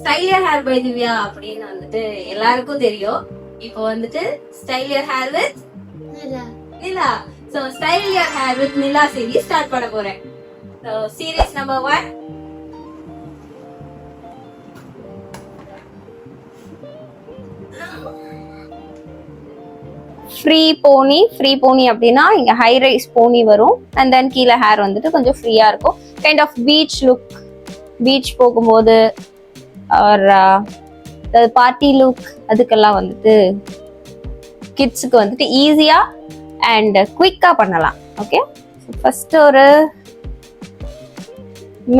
Style your hair by Divya அப்படின்னு வந்துட்டு எல்லாருக்கும் தெரியும். இப்போ வந்துட்டு Style your hair with Nilla. So Style your hair with Nilla series start பண்ண போறேன். So series number 1. ஃப்ரீ போனி அப்படின்னா இங்க ஹை ரைஸ் போனி வரும் அண்ட் தென் கீழே ஹேர் வந்துட்டு கொஞ்சம் ஃப்ரீயா இருக்கும். Kind of beach look, beach போகும்போது ஒரு பார்ட்டி லுக், அதுக்கெல்லாம் வந்துட்டு கிட்ஸுக்கு வந்துட்டு ஈஸியா அண்ட் குயிக்கா பண்ணலாம். ஓகே, ஃபர்ஸ்ட் ஒரு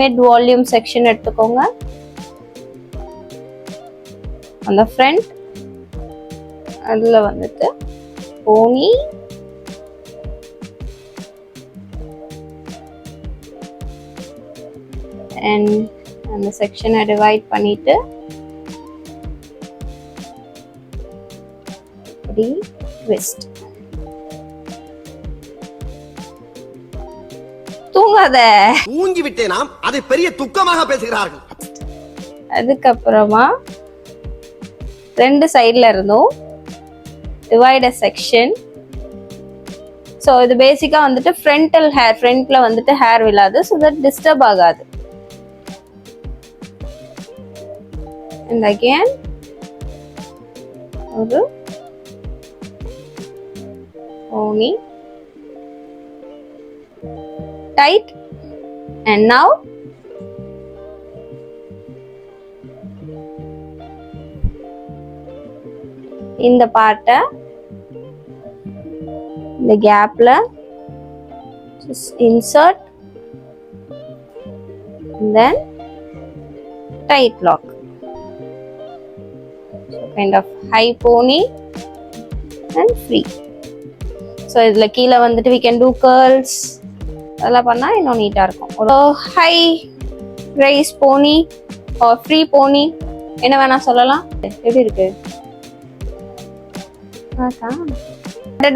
மிட் வால்யூம் செக்ஷன் எடுத்துக்கோங்க. அந்த ஃப்ரண்ட் அதுல வந்துட்டு போனி, and அந்த செக்ஷனை டிவைட் பண்ணிட்டு அப்படி ட்விஸ்ட். தூங்காத, தூங்கி விட்டேனாம், அதை பெரிய துக்கமாக பேசுகிறார்கள். அதுக்கப்புறமா ரெண்டு சைட்ல இருந்தும் டிவைட் செக்ஷன். ஸோ இது பேசிக்கா வந்துட்டு ஃப்ரண்டல் ஹேர், ஃப்ரண்ட்ல வந்துட்டு ஹேர் விழாது, ஸோ தட் டிஸ்டர்ப் ஆகாது. அண்ட் அகேன் ஒரு போனி டைட். அண்ட் நவ் இந்த பார்ட்டை இந்த கேப்ல just insert and then tight lock. So kind of high pony and free. So இதுல கீழே வந்துட்டு we can do curls, அதெல்லாம் பண்ணா இன்னும் நீட்டா இருக்கும். ஒரு high rise pony or free pony என்ன வேணா சொல்லலாம். எப்படி இருக்கு?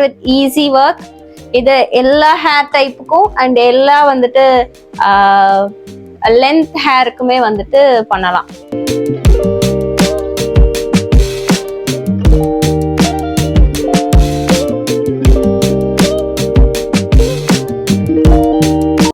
with easy work. இது எல்லா ஹேர் டைப்புக்கும் அண்ட் எல்லா வந்துட்டு லென்த் ஹேருக்குமே வந்துட்டு பண்ணலாம்.